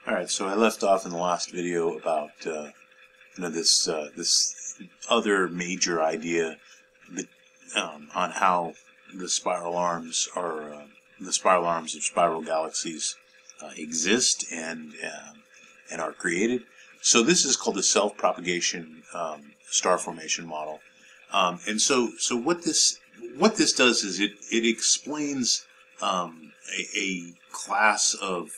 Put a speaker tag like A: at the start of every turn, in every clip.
A: All right, so I left off in the last video about this other major idea on how the spiral arms are the spiral arms of spiral galaxies exist and are created. So this is called the self-propagation star formation model, and so what this does is it explains a class of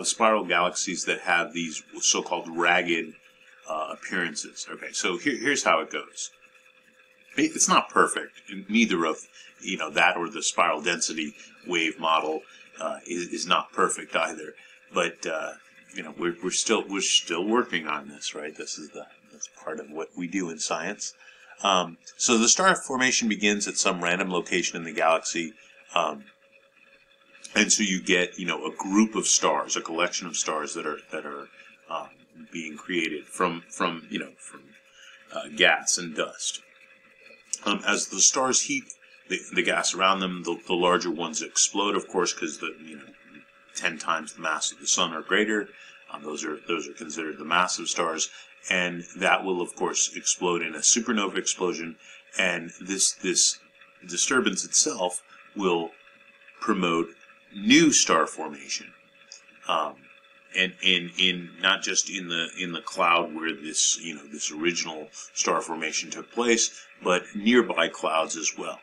A: spiral galaxies that have these so-called ragged appearances. Okay, so here's how it goes. It's not perfect. Neither of that or the spiral density wave model is not perfect either. But we're still working on this, right? That's part of what we do in science. So the star formation begins at some random location in the galaxy. And so you get, a group of stars, a collection of stars that are being created from gas and dust. As the stars heat the gas around them, the larger ones explode, of course, because 10 times the mass of the sun or greater. Those are considered the massive stars, and that will, of course, explode in a supernova explosion. And this disturbance itself will promote new star formation, and in not just in the cloud where this original star formation took place, but nearby clouds as well.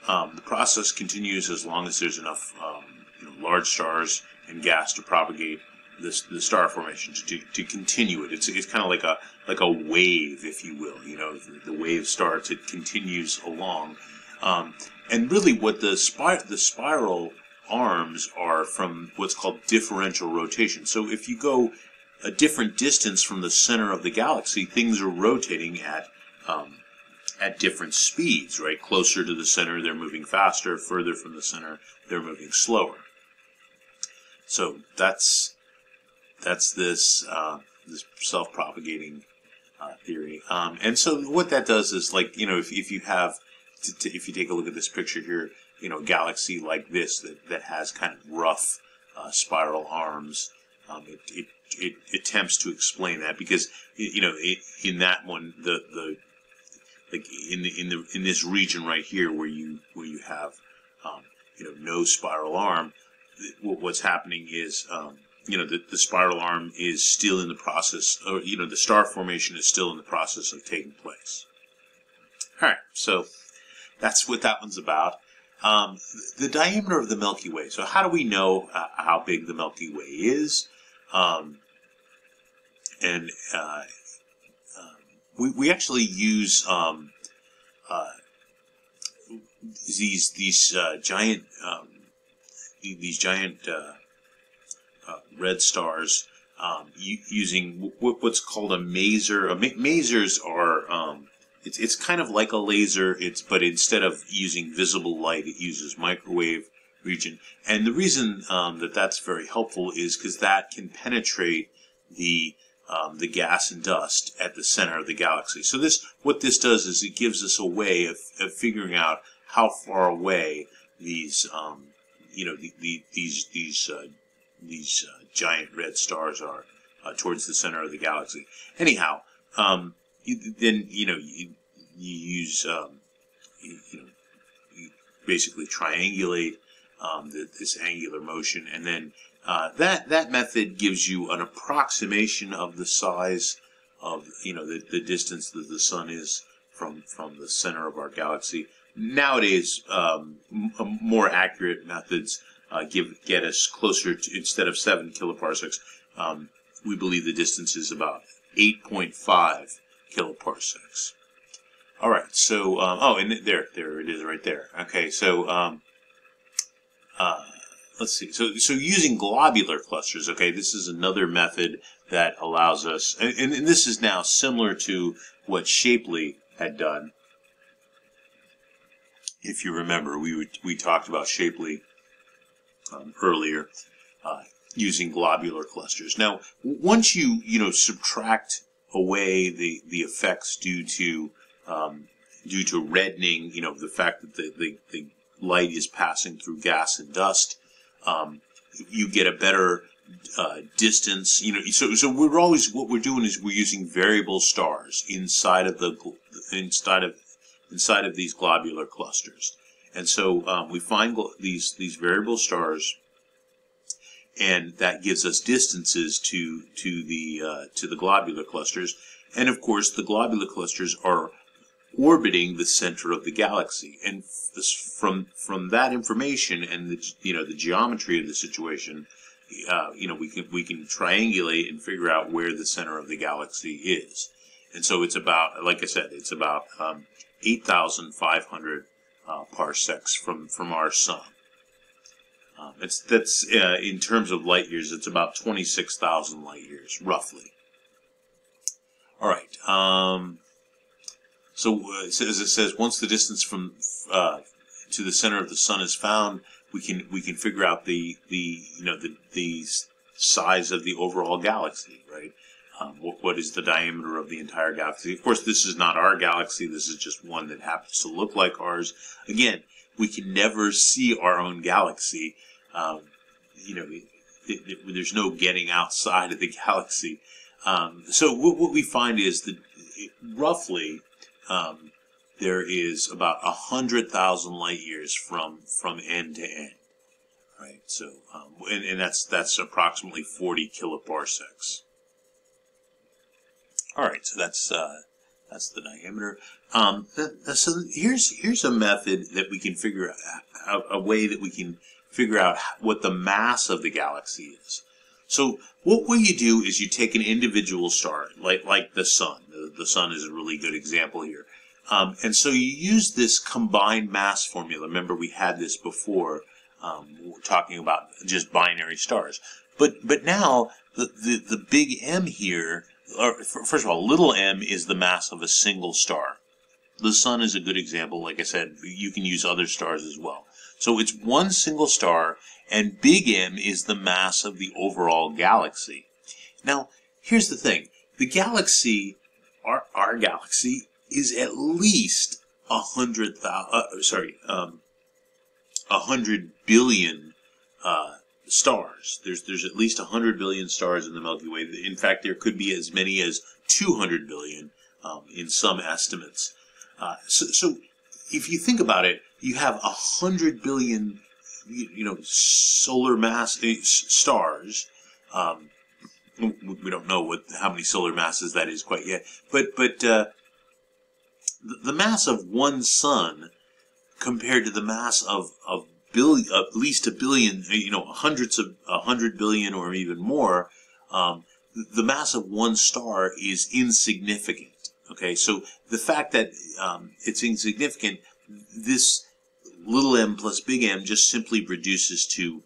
A: The process continues as long as there's enough large stars and gas to propagate the star formation to continue it. It's kind of like a wave, if you will. The wave starts, it continues along, and really what the spiral arms are from what's called differential rotation. So if you go a different distance from the center of the galaxy, things are rotating at different speeds, right? Closer to the center, they're moving faster. Further from the center, they're moving slower. So that's this self-propagating theory. And so what that does is, if you take a look at this picture here, a galaxy like this that has kind of rough spiral arms, it attempts to explain that, because in that one in this region right here where you have no spiral arm, what's happening is the spiral arm is still in the process, or the star formation is still in the process of taking place. All right, so that's what that one's about. The diameter of the Milky Way. So how do we know how big the Milky Way is? We actually use these giant red stars using what's called a maser. Masers are it's kind of like a laser, but instead of using visible light, it uses microwave region. And the reason that's very helpful is because that can penetrate the gas and dust at the center of the galaxy. So what this does is it gives us a way of figuring out how far away these giant red stars are towards the center of the galaxy. Anyhow, then you use you basically triangulate this angular motion, and then that method gives you an approximation of the size of the distance that the sun is from the center of our galaxy. Nowadays, more accurate methods get us closer to, instead of 7 kiloparsecs, we believe the distance is about 8.5 kiloparsecs. All right, so and there it is right there. Okay, so let's see. So using globular clusters. Okay, this is another method that allows us, and this is now similar to what Shapley had done. If you remember, we talked about Shapley earlier, using globular clusters. Now, once you subtract away the effects due to reddening, the fact that the light is passing through gas and dust, you get a better distance. You know, so we're always, what we're doing is we're using variable stars inside of these globular clusters, and so we find these variable stars, and that gives us distances to the globular clusters, and of course the globular clusters are orbiting the center of the galaxy, and from that information and the geometry of the situation, we can triangulate and figure out where the center of the galaxy is. And so it's about, like I said, it's about 8,500 parsecs from our sun. That's in terms of light years, it's about 26,000 light years roughly. All right. So as it says, once the distance from to the center of the sun is found, we can figure out the size of the overall galaxy, right? What is the diameter of the entire galaxy? Of course, this is not our galaxy. This is just one that happens to look like ours. Again, we can never see our own galaxy. There's no getting outside of the galaxy. So what we find is that roughly there is about 100,000 light years from end to end, right? So and that's approximately 40 kiloparsecs. All right, so that's the diameter. So here's a method that we can figure out, a way that we can figure out what the mass of the galaxy is. So what you do is you take an individual star, like the sun. The sun is a really good example here. And so you use this combined mass formula. Remember, we had this before. We were talking about just binary stars. But now the big M here, or first of all, little m is the mass of a single star. The sun is a good example. Like I said, you can use other stars as well. So it's one single star, and big M is the mass of the overall galaxy. Now, here's the thing. The galaxy, our galaxy, is at least 100 billion stars. There's at least 100 billion stars in the Milky Way. In fact, there could be as many as 200 billion in some estimates. So if you think about it, you have 100 billion, solar mass stars. We don't know how many solar masses that is quite yet, but the mass of one sun compared to the mass of at least a billion, hundreds of 100 billion or even more, the mass of one star is insignificant. Okay, so the fact that it's insignificant, this little m plus big M just simply reduces to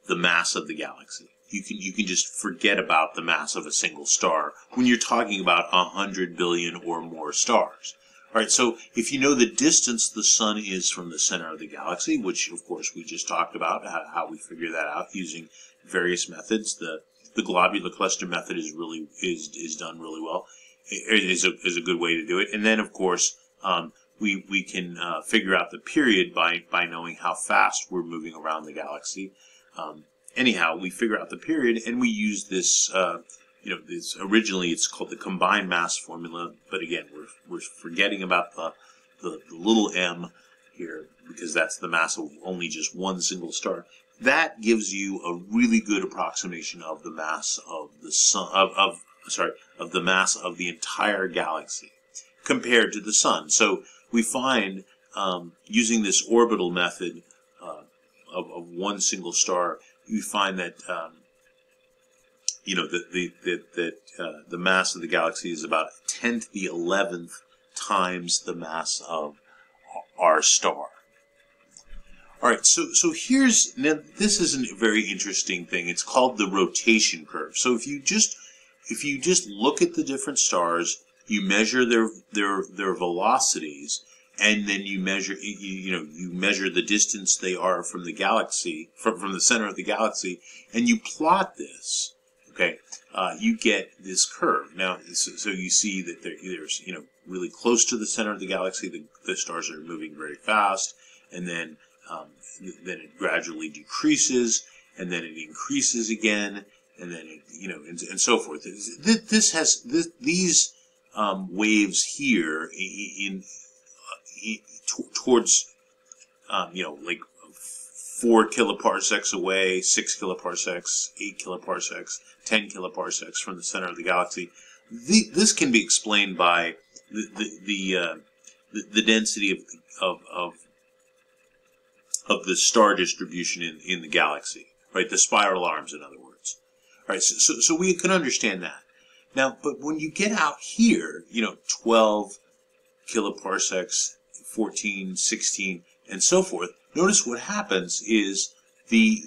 A: the mass of the galaxy. You can just forget about the mass of a single star when you're talking about 100 billion or more stars. All right, so if you know the distance the sun is from the center of the galaxy, which of course we just talked about, how we figure that out using various methods. The globular cluster method is done really well. It is a good way to do it. And then of course we can figure out the period by knowing how fast we're moving around the galaxy. Anyhow, we figure out the period, and we use this. Originally it's called the combined mass formula, but again, we're forgetting about the little m here because that's the mass of only just one single star. That gives you a really good approximation of the mass of the sun, of the mass of the entire galaxy compared to the sun. So we find using this orbital method of one single star, we find that the mass of the galaxy is about 10 to the 11th times the mass of our star. All right, so now this is a very interesting thing. It's called the rotation curve. So if you just look at the different stars, you measure their velocities, and then you measure the distance they are from the galaxy, from the center of the galaxy, and you plot this. Okay, you get this curve. Now, so you see that there's really close to the center of the galaxy, the stars are moving very fast, and then it gradually decreases, and then it increases again, and then it, and so forth. These waves here towards like 4 kiloparsecs away, 6 kiloparsecs, 8 kiloparsecs, 10 kiloparsecs from the center of the galaxy. This can be explained by the density of the star distribution in the galaxy, right? The spiral arms, in other words. All right, so we can understand that. Now, but when you get out here, 12 kiloparsecs, 14, 16, and so forth, notice what happens is the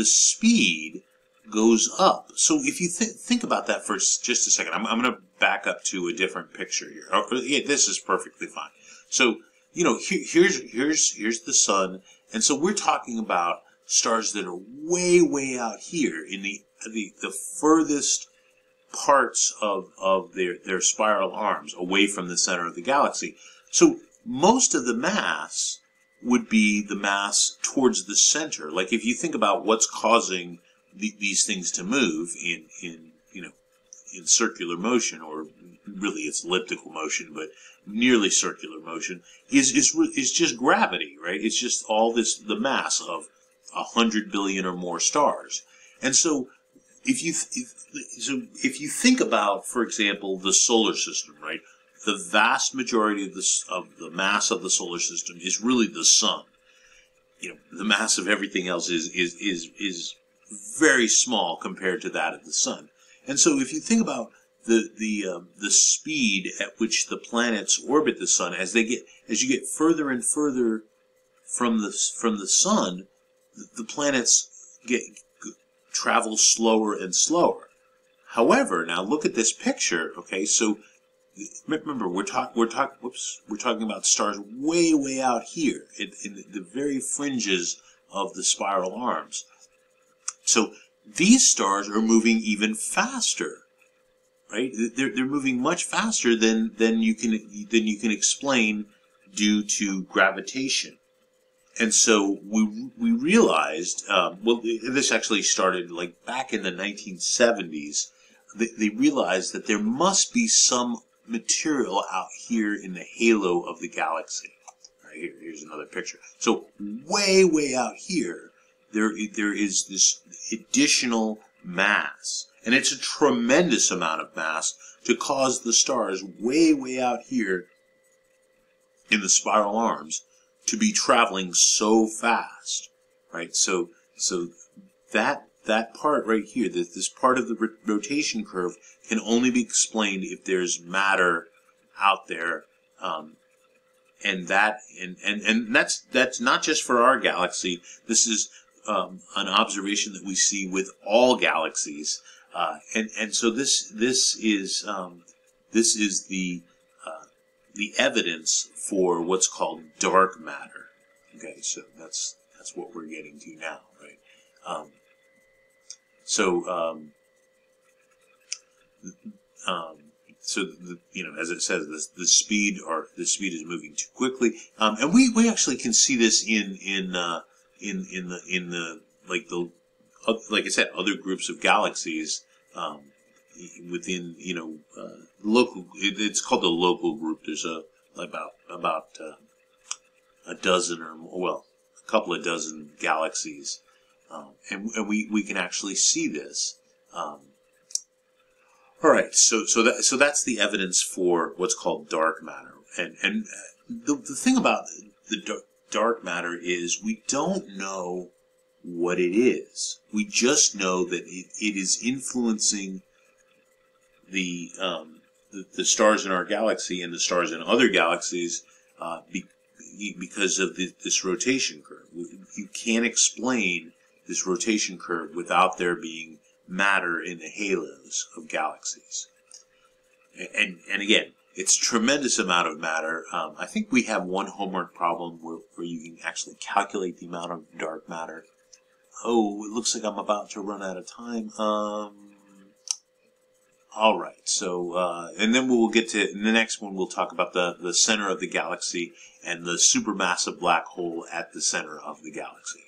A: speed goes up. So if you think about that for just a second, I'm going to back up to a different picture here. Yeah, this is perfectly fine. So here's the sun, and so we're talking about stars that are way out here in the furthest parts of their spiral arms, away from the center of the galaxy. So most of the mass would be the mass towards the center. Like if you think about what's causing these things to move in circular motion, or really it's elliptical motion, but nearly circular motion, is just gravity, right? It's just all the mass of 100 billion or more stars. And so if you think about, for example, the solar system, right? The vast majority of the mass of the solar system is really the sun. The mass of everything else is very small compared to that of the sun. And so if you think about the speed at which the planets orbit the sun, as you get further and further from the sun, the planets travel slower and slower. However, now look at this picture. Okay, so remember we're talking about stars way out here in the very fringes of the spiral arms. So these stars are moving even faster, right? They're moving much faster than you can explain due to gravitation. And so we realized, this actually started like back in the 1970s. They realized that there must be some material out here in the halo of the galaxy. All right, here's another picture. So way out here, there is this additional mass, and it's a tremendous amount of mass to cause the stars way out here in the spiral arms to be traveling so fast, right? So that part right here, this part of the rotation curve, can only be explained if there's matter out there, and that's not just for our galaxy. This is an observation that we see with all galaxies, and so this is the evidence for what's called dark matter. Okay, so that's what we're getting to now, right? As it says, the speed is moving too quickly, and we actually can see this in like I said, other groups of galaxies within local. It's called the local group. There's about a dozen or more, well, a couple of dozen galaxies, and we can actually see this. All right, so that's the evidence for what's called dark matter, and the thing about the dark matter is we don't know what it is. We just know that it is influencing the stars in our galaxy and the stars in other galaxies because of this rotation curve. You can't explain this rotation curve without there being matter in the halos of galaxies. And again, it's a tremendous amount of matter. I think we have one homework problem where you can actually calculate the amount of dark matter. Oh, it looks like I'm about to run out of time. All right, so and then we'll get to in the next one. We'll talk about the center of the galaxy and the supermassive black hole at the center of the galaxy.